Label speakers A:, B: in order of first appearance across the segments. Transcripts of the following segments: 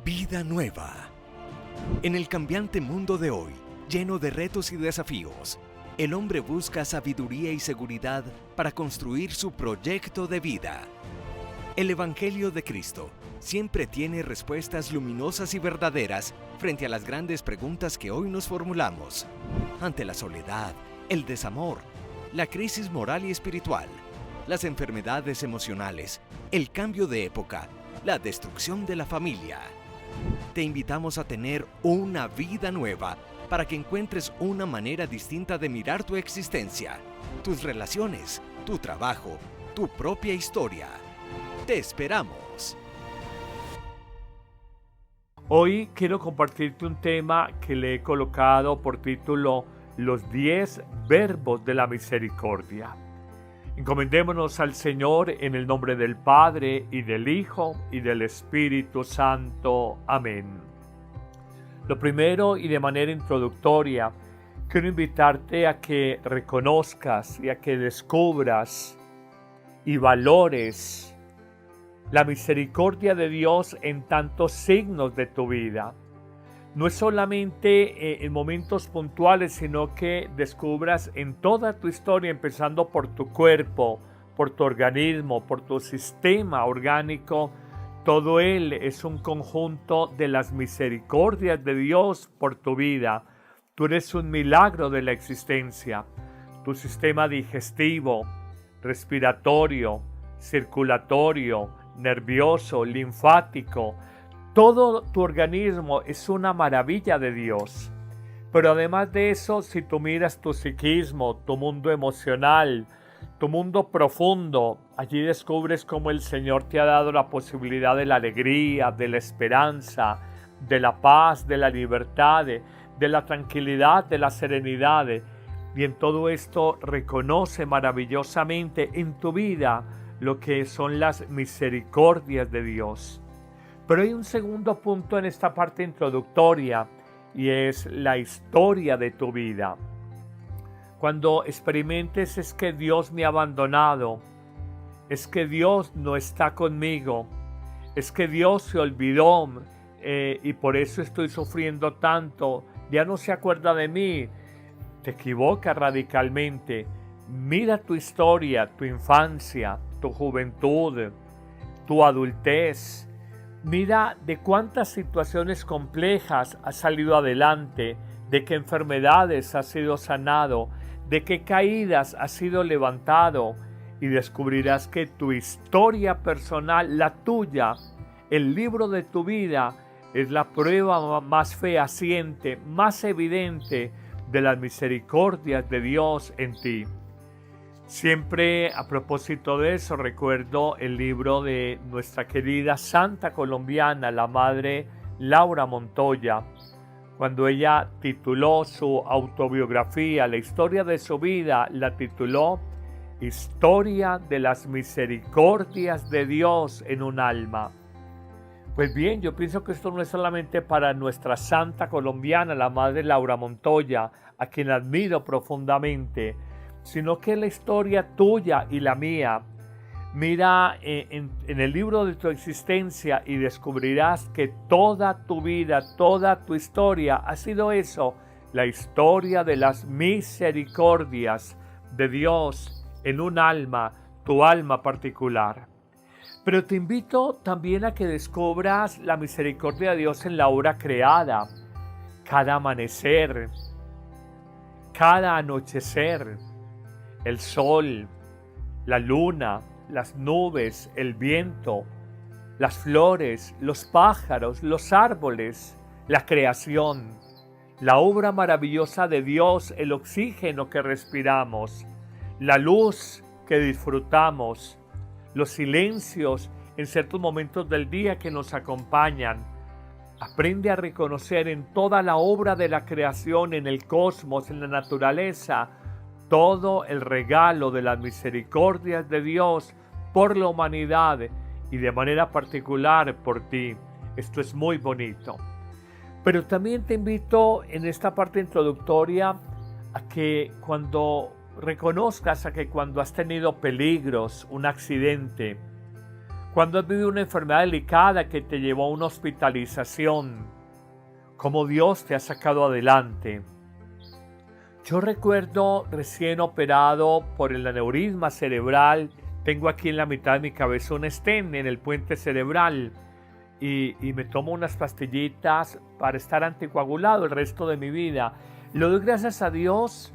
A: Vida nueva. En el cambiante mundo de hoy, lleno de retos y desafíos, el hombre busca sabiduría y seguridad para construir su proyecto de vida. El Evangelio de Cristo siempre tiene respuestas luminosas y verdaderas frente a las grandes preguntas que hoy nos formulamos. Ante la soledad, el desamor, la crisis moral y espiritual, las enfermedades emocionales, el cambio de época, la destrucción de la familia. Te invitamos a tener una vida nueva para que encuentres una manera distinta de mirar tu existencia, tus relaciones, tu trabajo, tu propia historia. Te esperamos.
B: Hoy quiero compartirte un tema que le he colocado por título Los 10 verbos de la misericordia. Encomendémonos al Señor en el nombre del Padre, y del Hijo, y del Espíritu Santo. Amén. Lo primero, y de manera introductoria, quiero invitarte a que reconozcas y a que descubras y valores la misericordia de Dios en tantos signos de tu vida. No es solamente en momentos puntuales, sino que descubras en toda tu historia, empezando por tu cuerpo, por tu organismo, por tu sistema orgánico. Todo él es un conjunto de las misericordias de Dios por tu vida. Tú eres un milagro de la existencia. Tu sistema digestivo, respiratorio, circulatorio, nervioso, linfático, todo tu organismo es una maravilla de Dios. Pero además de eso, si tú miras tu psiquismo, tu mundo emocional, tu mundo profundo, allí descubres cómo el Señor te ha dado la posibilidad de la alegría, de la esperanza, de la paz, de la libertad, de la tranquilidad, de la serenidad. Y en todo esto reconoce maravillosamente en tu vida lo que son las misericordias de Dios. Pero hay un segundo punto en esta parte introductoria, y es la historia de tu vida. Cuando experimentes es que Dios me ha abandonado, es que Dios no está conmigo, es que Dios se olvidó y por eso estoy sufriendo tanto, ya no se acuerda de mí, te equivocas radicalmente. Mira tu historia, tu infancia, tu juventud, tu adultez. Mira de cuántas situaciones complejas has salido adelante, de qué enfermedades has sido sanado, de qué caídas has sido levantado, y descubrirás que tu historia personal, la tuya, el libro de tu vida, es la prueba más fehaciente, más evidente de las misericordias de Dios en ti. Siempre a propósito de eso recuerdo el libro de nuestra querida santa colombiana, la madre Laura Montoya, cuando ella tituló su autobiografía, la historia de su vida, la tituló Historia de las misericordias de Dios en un alma. Pues bien, yo pienso que esto no es solamente para nuestra santa colombiana, la madre Laura Montoya, a quien admiro profundamente, sino que la historia tuya y la mía. Mira en el libro de tu existencia y descubrirás que toda tu vida, toda tu historia ha sido eso, la historia de las misericordias de Dios en un alma, tu alma particular. Pero te invito también a que descubras la misericordia de Dios en la obra creada, cada amanecer, cada anochecer, el sol, la luna, las nubes, el viento, las flores, los pájaros, los árboles, la creación, la obra maravillosa de Dios, el oxígeno que respiramos, la luz que disfrutamos, los silencios en ciertos momentos del día que nos acompañan. Aprende a reconocer en toda la obra de la creación, en el cosmos, en la naturaleza, todo el regalo de las misericordias de Dios por la humanidad y de manera particular por ti. Esto es muy bonito. Pero también te invito en esta parte introductoria a que cuando reconozcas a que cuando has tenido peligros, un accidente, Cuando has vivido una enfermedad delicada que te llevó a una hospitalización, cómo Dios te ha sacado adelante. Yo recuerdo recién operado por el aneurisma cerebral, tengo aquí en la mitad de mi cabeza un stent en el puente cerebral y me tomo unas pastillitas para estar anticoagulado el resto de mi vida. Le doy gracias a Dios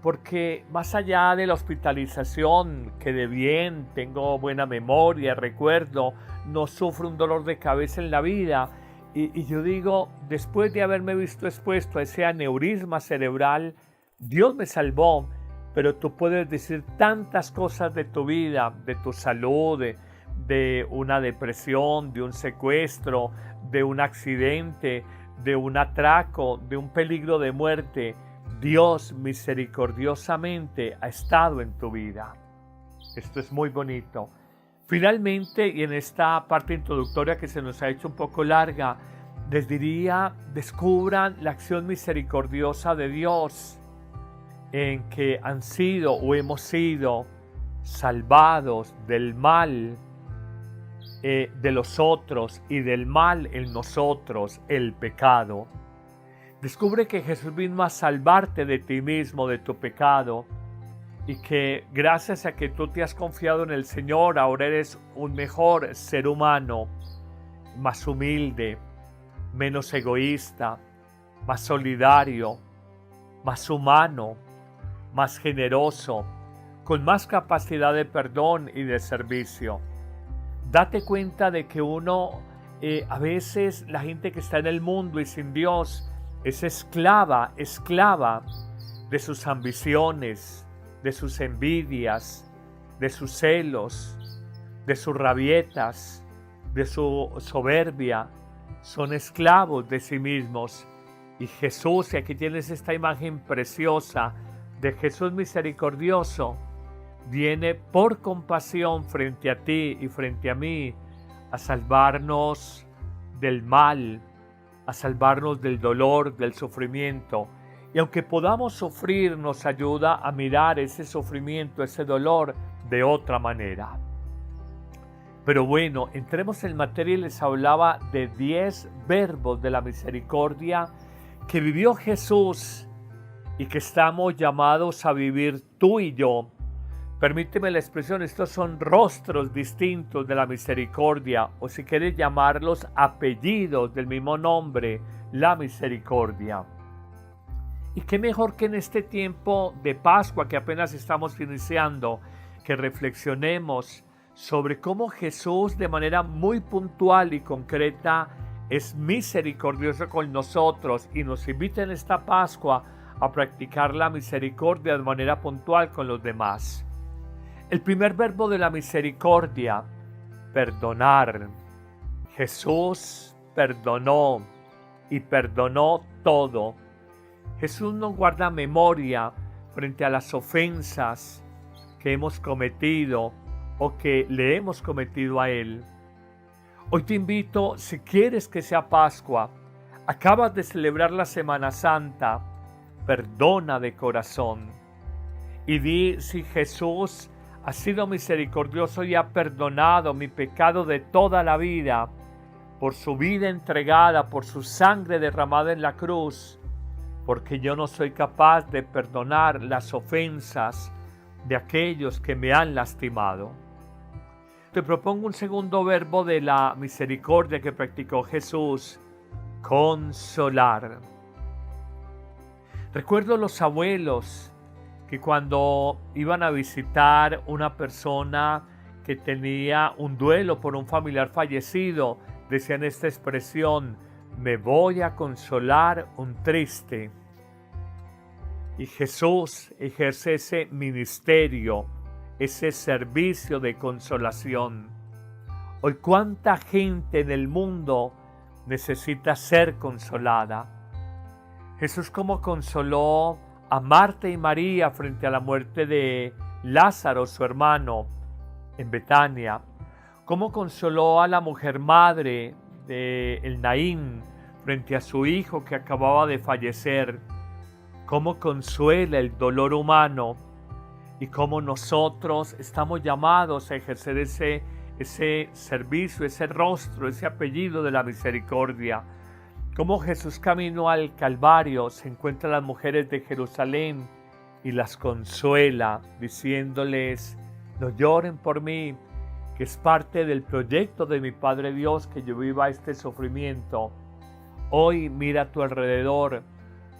B: porque más allá de la hospitalización, quedé bien, tengo buena memoria, recuerdo, no sufro un dolor de cabeza en la vida. Y yo digo, después de haberme visto expuesto a ese aneurisma cerebral, Dios me salvó, pero tú puedes decir tantas cosas de tu vida, de tu salud, de una depresión, de un secuestro, de un accidente, de un atraco, de un peligro de muerte. Dios misericordiosamente ha estado en tu vida. Esto es muy bonito. Finalmente, y en esta parte introductoria que se nos ha hecho un poco larga, les diría, descubran la acción misericordiosa de Dios en que han sido o hemos sido salvados del mal de los otros y del mal en nosotros, el pecado. Descubre que Jesús vino a salvarte de ti mismo, de tu pecado, y que gracias a que tú te has confiado en el Señor, ahora eres un mejor ser humano, más humilde, menos egoísta, más solidario, más humano, más generoso, con más capacidad de perdón y de servicio. Date cuenta de que a veces la gente que está en el mundo y sin Dios es esclava de sus ambiciones, de sus envidias, de sus celos, de sus rabietas, de su soberbia. Son esclavos de sí mismos. Y Jesús, y aquí tienes esta imagen preciosa de Jesús misericordioso, viene por compasión frente a ti y frente a mí a salvarnos del mal, a salvarnos del dolor, del sufrimiento. Y aunque podamos sufrir, nos ayuda a mirar ese sufrimiento, ese dolor de otra manera. Pero bueno, entremos en materia y les hablaba de 10 verbos de la misericordia que vivió Jesús y que estamos llamados a vivir tú y yo. Permíteme la expresión, estos son rostros distintos de la misericordia, o si quieres llamarlos apellidos del mismo nombre, la misericordia. Y qué mejor que en este tiempo de Pascua que apenas estamos iniciando, que reflexionemos sobre cómo Jesús de manera muy puntual y concreta es misericordioso con nosotros y nos invita en esta Pascua a practicar la misericordia de manera puntual con los demás. El primer verbo de la misericordia, perdonar. Jesús perdonó y perdonó todo. Jesús no guarda memoria frente a las ofensas que hemos cometido o que le hemos cometido a Él. Hoy te invito, si quieres que sea Pascua, acabas de celebrar la Semana Santa, perdona de corazón y di si Jesús ha sido misericordioso y ha perdonado mi pecado de toda la vida por su vida entregada, por su sangre derramada en la cruz, porque yo no soy capaz de perdonar las ofensas de aquellos que me han lastimado. Te propongo un segundo verbo de la misericordia que practicó Jesús, consolar. Recuerdo los abuelos que cuando iban a visitar una persona que tenía un duelo por un familiar fallecido, decían esta expresión, me voy a consolar un triste. Y Jesús ejerce ese ministerio, ese servicio de consolación. Hoy cuánta gente en el mundo necesita ser consolada. Jesús como consoló a Marta y María frente a la muerte de Lázaro, su hermano, en Betania. Cómo consoló a la mujer madre de Naín frente a su hijo que acababa de fallecer. Cómo consuela el dolor humano y cómo nosotros estamos llamados a ejercer ese servicio, ese rostro, ese apellido de la misericordia. Como Jesús camino al Calvario se encuentra a las mujeres de Jerusalén y las consuela diciéndoles: no lloren por mí, que es parte del proyecto de mi Padre Dios que yo viva este sufrimiento. Hoy mira a tu alrededor,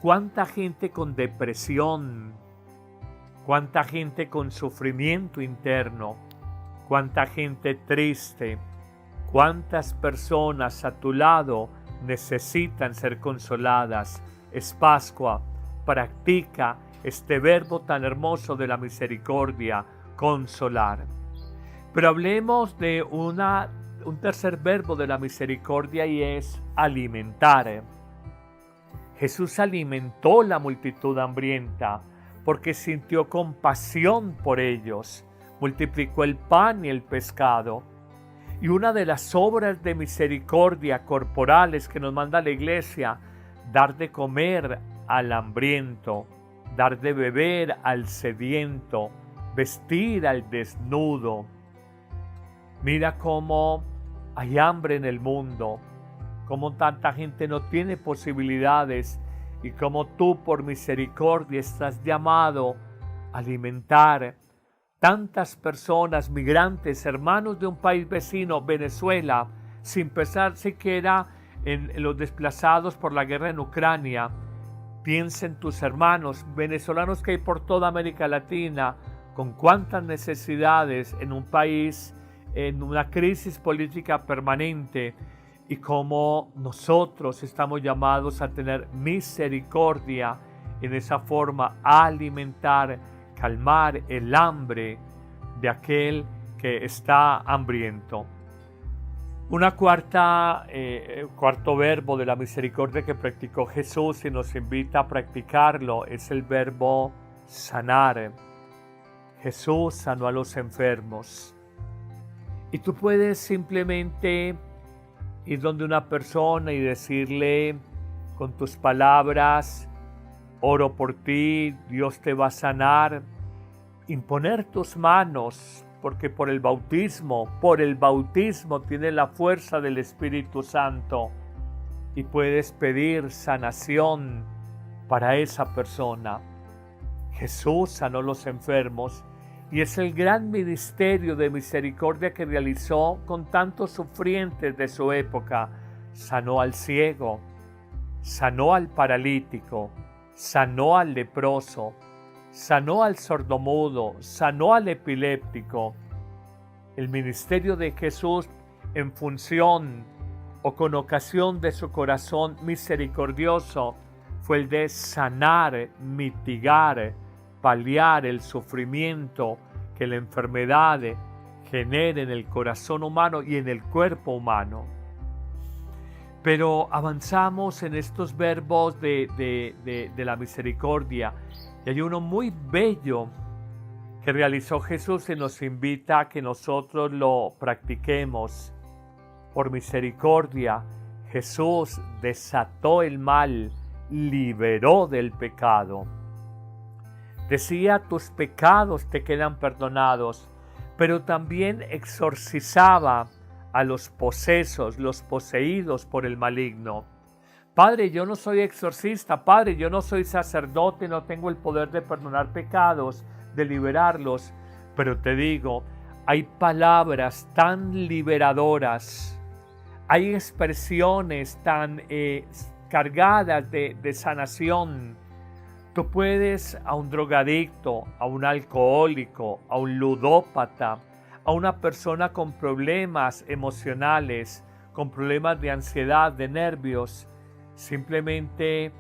B: cuánta gente con depresión, cuánta gente con sufrimiento interno, cuánta gente triste, cuántas personas a tu lado necesitan ser consoladas. Es Pascua, practica este verbo tan hermoso de la misericordia, consolar. Pero hablemos de un tercer verbo de la misericordia y es alimentar. Jesús alimentó la multitud hambrienta porque sintió compasión por ellos, multiplicó el pan y el pescado. Y una de las obras de misericordia corporales que nos manda la Iglesia, dar de comer al hambriento, dar de beber al sediento, vestir al desnudo. Mira cómo hay hambre en el mundo, cómo tanta gente no tiene posibilidades y cómo tú por misericordia estás llamado a alimentar tantas personas, migrantes, hermanos de un país vecino, Venezuela, sin pensar siquiera en los desplazados por la guerra en Ucrania. Piensa en tus hermanos venezolanos que hay por toda América Latina, con cuántas necesidades en un país en una crisis política permanente, y cómo nosotros estamos llamados a tener misericordia en esa forma, a alimentar, calmar el hambre de aquel que está hambriento. Cuarto verbo de la misericordia que practicó Jesús y nos invita a practicarlo es el verbo sanar. Jesús sanó a los enfermos. Y tú puedes simplemente ir donde una persona y decirle con tus palabras: oro por ti, Dios te va a sanar. Imponer tus manos, porque por el bautismo tiene la fuerza del Espíritu Santo y puedes pedir sanación para esa persona. Jesús sanó los enfermos y es el gran ministerio de misericordia que realizó con tantos sufrientes de su época. Sanó al ciego, sanó al paralítico, sanó al leproso, sanó al sordomudo, sanó al epiléptico. El ministerio de Jesús, en función o con ocasión de su corazón misericordioso, fue el de sanar, mitigar, paliar el sufrimiento que la enfermedad genera en el corazón humano y en el cuerpo humano. Pero avanzamos en estos verbos de la misericordia, y hay uno muy bello que realizó Jesús y nos invita a que nosotros lo practiquemos. Por misericordia, Jesús desató el mal, liberó del pecado. Decía: tus pecados te quedan perdonados, pero también exorcizaba a los posesos, los poseídos por el maligno. Padre, yo no soy exorcista, Padre, yo no soy sacerdote, no tengo el poder de perdonar pecados, de liberarlos, pero te digo, hay palabras tan liberadoras, hay expresiones tan cargadas de sanación. Tú puedes a un drogadicto, a un alcohólico, a un ludópata, a una persona con problemas emocionales, con problemas de ansiedad, de nervios, simplemente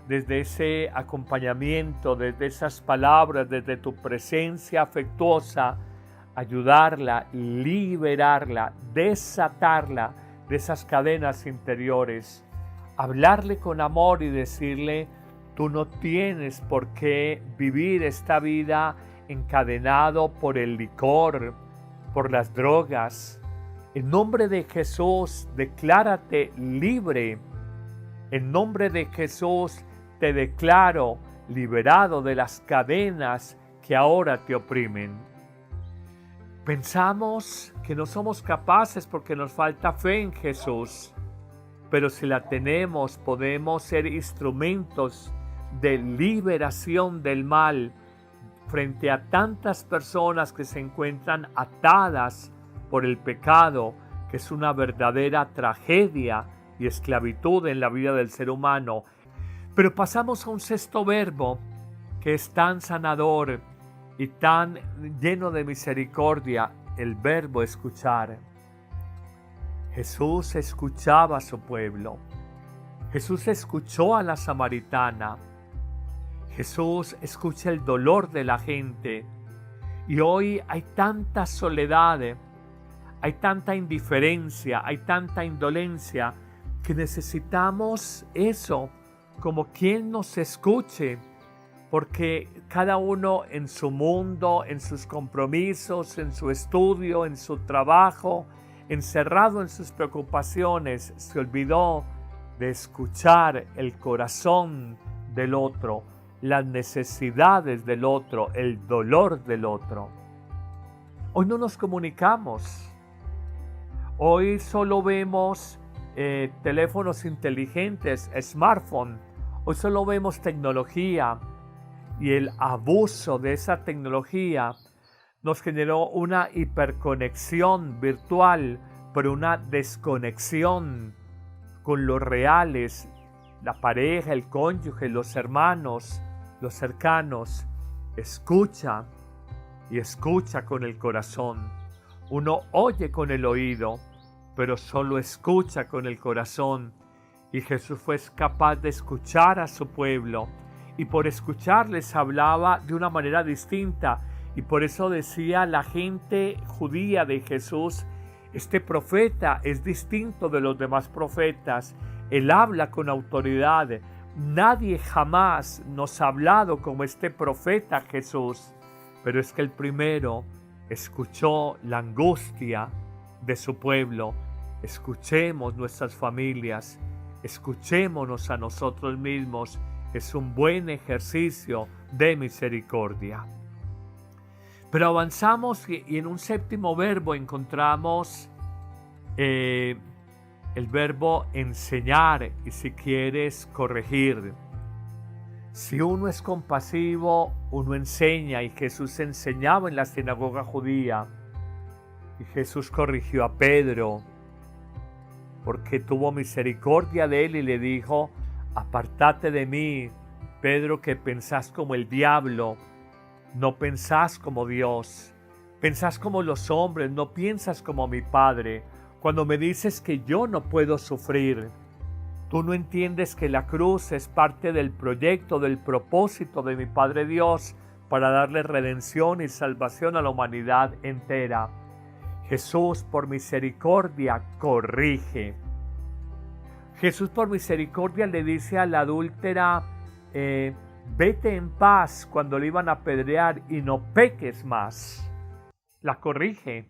B: desde ese acompañamiento, desde esas palabras, desde tu presencia afectuosa, ayudarla, liberarla, desatarla de esas cadenas interiores, hablarle con amor y decirle: tú no tienes por qué vivir esta vida encadenado por el licor, por las drogas. En nombre de Jesús, declárate libre. En nombre de Jesús, te declaro liberado de las cadenas que ahora te oprimen. Pensamos que no somos capaces porque nos falta fe en Jesús. Pero si la tenemos, podemos ser instrumentos de liberación del mal frente a tantas personas que se encuentran atadas por el pecado, que es una verdadera tragedia y esclavitud en la vida del ser humano. Pero pasamos a un sexto verbo que es tan sanador y tan lleno de misericordia, el verbo escuchar. Jesús escuchaba a su pueblo. Jesús escuchó a la samaritana. Jesús escucha el dolor de la gente. Y hoy hay tanta soledad, hay tanta indiferencia, hay tanta indolencia, que necesitamos eso, como quien nos escuche, porque cada uno en su mundo, en sus compromisos, en su estudio, en su trabajo, encerrado en sus preocupaciones, se olvidó de escuchar el corazón del otro, las necesidades del otro, el dolor del otro. Hoy no nos comunicamos. Hoy solo vemos teléfonos inteligentes, smartphone. Hoy solo vemos tecnología, y el abuso de esa tecnología nos generó una hiperconexión virtual, pero una desconexión con los reales, la pareja, el cónyuge, los hermanos, los cercanos. Escucha y escucha con el corazón. Uno oye con el oído, pero solo escucha con el corazón. Y Jesús fue capaz de escuchar a su pueblo, y por escucharles hablaba de una manera distinta. Y por eso decía la gente judía de Jesús: este profeta es distinto de los demás profetas. Él habla con autoridad. Nadie jamás nos ha hablado como este profeta Jesús. Pero es que el primero escuchó la angustia de su pueblo. Escuchemos nuestras familias, escuchémonos a nosotros mismos. Es un buen ejercicio de misericordia. Pero avanzamos y en un séptimo verbo encontramos el verbo enseñar, y si quieres corregir. Si uno es compasivo, uno enseña, y Jesús enseñaba en la sinagoga judía. Y Jesús corrigió a Pedro porque tuvo misericordia de él y le dijo: apártate de mí, Pedro, que pensás como el diablo, no pensás como Dios, pensás como los hombres, no piensas como mi Padre. Cuando me dices que yo no puedo sufrir, tú no entiendes que la cruz es parte del proyecto, del propósito de mi Padre Dios para darle redención y salvación a la humanidad entera. Jesús, por misericordia, corrige. Jesús, por misericordia, le dice a la adúltera: vete en paz, cuando le iban a apedrear, y no peques más. La corrige.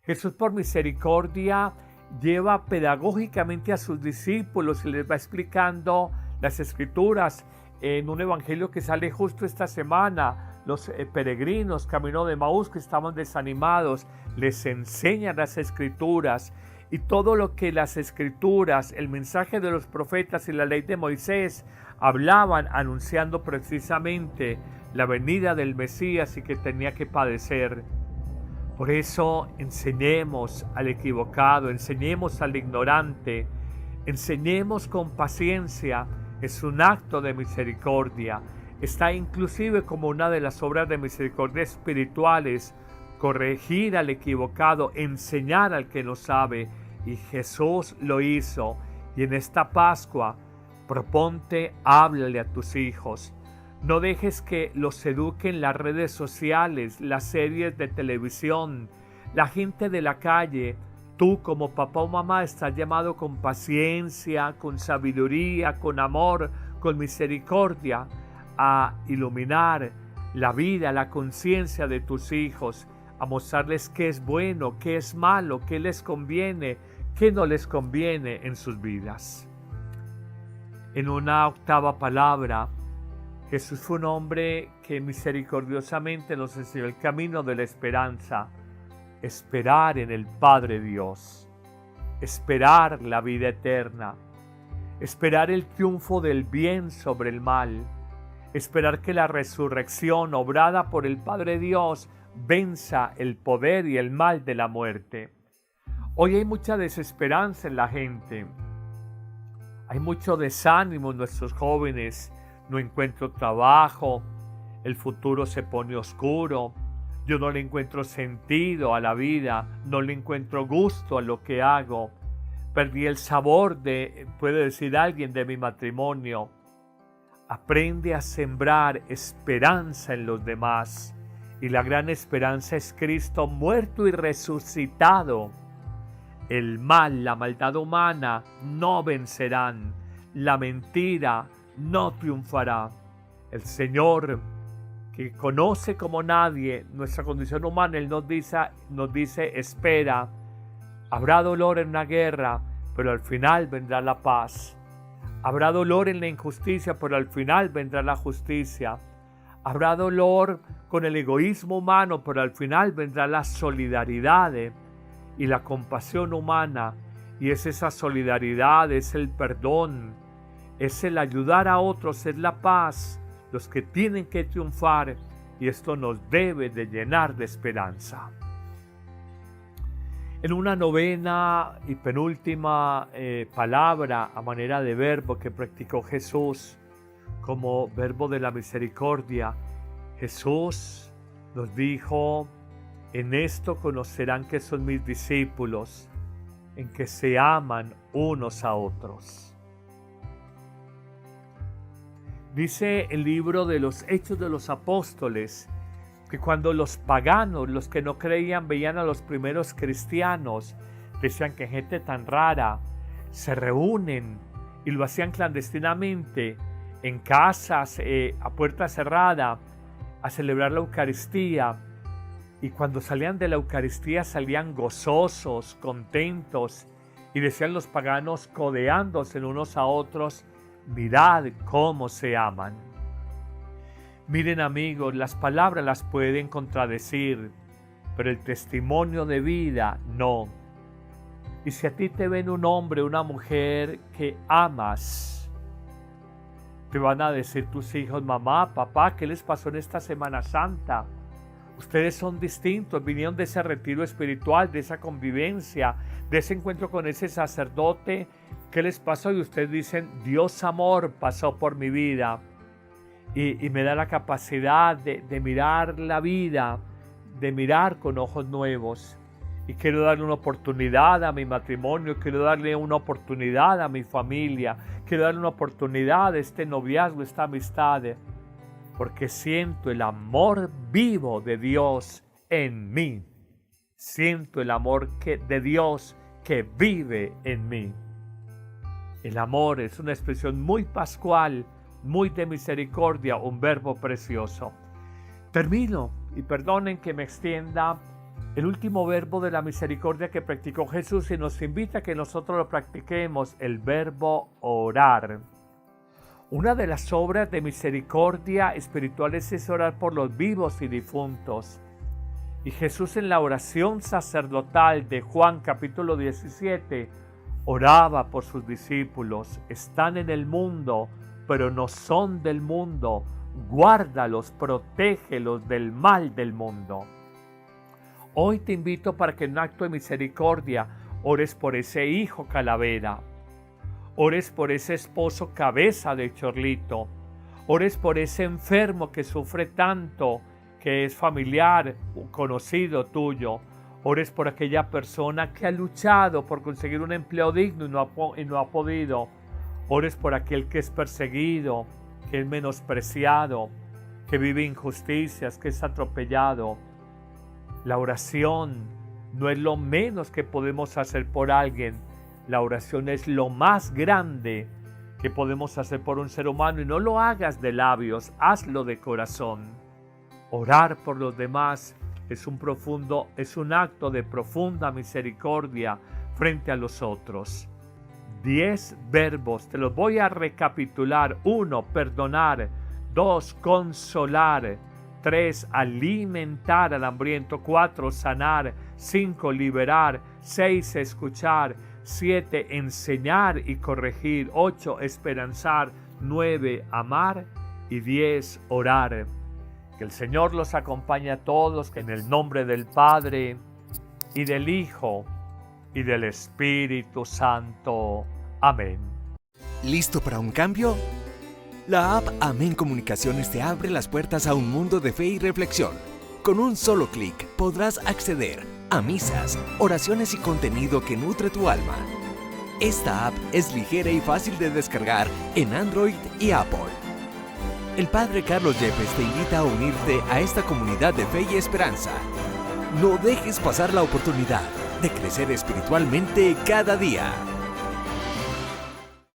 B: Jesús, por misericordia, lleva pedagógicamente a sus discípulos y les va explicando las Escrituras. En un evangelio que sale justo esta semana, los peregrinos camino de Emaús que estaban desanimados, les enseñan las Escrituras, y todo lo que las Escrituras, el mensaje de los profetas y la ley de Moisés hablaban, anunciando precisamente la venida del Mesías y que tenía que padecer. Por eso enseñemos al equivocado, enseñemos al ignorante, enseñemos con paciencia. Es un acto de misericordia. Está inclusive como una de las obras de misericordia espirituales: corregir al equivocado, enseñar al que no sabe. Y Jesús lo hizo. Y en esta Pascua, proponte, háblale a tus hijos. No dejes que los eduquen las redes sociales, las series de televisión, la gente de la calle. Tú, como papá o mamá, estás llamado con paciencia, con sabiduría, con amor, con misericordia, a iluminar la vida, la conciencia de tus hijos, a mostrarles qué es bueno, qué es malo, qué les conviene, qué no les conviene en sus vidas. En una octava palabra, Jesús fue un hombre que misericordiosamente nos enseñó el camino de la esperanza. esperar en el Padre Dios, esperar la vida eterna, esperar el triunfo del bien sobre el mal, esperar que la resurrección obrada por el Padre Dios venza el poder y el mal de la muerte. Hoy hay mucha desesperanza en la gente, hay mucho desánimo en nuestros jóvenes, no encuentro trabajo, el futuro se pone oscuro, yo no le encuentro sentido a la vida, no le encuentro gusto a lo que hago, perdí el sabor puede decir alguien, de mi matrimonio. Aprende a sembrar esperanza en los demás, y la gran esperanza es Cristo muerto y resucitado. El mal, la maldad humana no vencerán, la mentira no triunfará. El Señor, que conoce como nadie nuestra condición humana, Él nos dice, espera, habrá dolor en una guerra, pero al final vendrá la paz. Habrá dolor en la injusticia, pero al final vendrá la justicia. Habrá dolor con el egoísmo humano, pero al final vendrá la solidaridad y la compasión humana. Y es esa solidaridad, es el perdón, es el ayudar a otros, es la paz, los que tienen que triunfar. Y esto nos debe de llenar de esperanza. En una novena y penúltima palabra a manera de verbo que practicó Jesús como verbo de la misericordia, Jesús nos dijo: en esto conocerán que son mis discípulos, en que se aman unos a otros. Dice el libro de los Hechos de los Apóstoles que cuando los paganos, los que no creían, veían a los primeros cristianos, decían que gente tan rara, se reúnen y lo hacían clandestinamente en casas, a puerta cerrada, a celebrar la Eucaristía. Y cuando salían de la Eucaristía salían gozosos, contentos, y decían los paganos, codeándose unos a otros: mirad cómo se aman. Miren, amigos, las palabras las pueden contradecir, pero el testimonio de vida no. Y si a ti te ven un hombre, una mujer que amas, te van a decir tus hijos: mamá, papá, ¿qué les pasó en esta Semana Santa? Ustedes son distintos, vinieron de ese retiro espiritual, de esa convivencia, de ese encuentro con ese sacerdote. ¿Qué les pasó? Y ustedes dicen: Dios amor pasó por mi vida. Y me da la capacidad de mirar la vida, de mirar con ojos nuevos. Y quiero darle una oportunidad a mi matrimonio, quiero darle una oportunidad a mi familia, quiero darle una oportunidad a este noviazgo, esta amistad, porque siento el amor vivo de Dios en mí. Siento el amor de Dios que vive en mí. El amor es una expresión muy pascual, muy de misericordia, un verbo precioso. Termino, y perdonen que me extienda, el último verbo de la misericordia que practicó Jesús y nos invita a que nosotros lo practiquemos, el verbo orar. Una de las obras de misericordia espirituales es orar por los vivos y difuntos. Y Jesús, en la oración sacerdotal de Juan capítulo 17, oraba por sus discípulos: están en el mundo, pero no son del mundo. Guárdalos, protégelos del mal del mundo. Hoy te invito para que en un acto de misericordia ores por ese hijo calavera, ores por ese esposo cabeza de chorlito, ores por ese enfermo que sufre tanto, que es familiar, un conocido tuyo, ores por aquella persona que ha luchado por conseguir un empleo digno y no ha podido. Ores por aquel que es perseguido, que es menospreciado, que vive injusticias, que es atropellado. La oración no es lo menos que podemos hacer por alguien. La oración es lo más grande que podemos hacer por un ser humano, y no lo hagas de labios, hazlo de corazón. Orar por los demás es un acto de profunda misericordia frente a los otros. 10 verbos, te los voy a recapitular. 1, perdonar. 2, consolar. 3, alimentar al hambriento. 4, sanar. 5, liberar. 6, escuchar. 7, enseñar y corregir. 8, esperanzar. 9, amar. Y 10, orar. Que el Señor los acompañe a todos, en el nombre del Padre, y del Hijo, y del Espíritu Santo. Amén.
A: ¿Listo para un cambio? La app Amén Comunicaciones te abre las puertas a un mundo de fe y reflexión. Con un solo clic podrás acceder a misas, oraciones y contenido que nutre tu alma. Esta app es ligera y fácil de descargar en Android y Apple. El Padre Carlos Yepes te invita a unirte a esta comunidad de fe y esperanza. No dejes pasar la oportunidad de crecer espiritualmente cada día.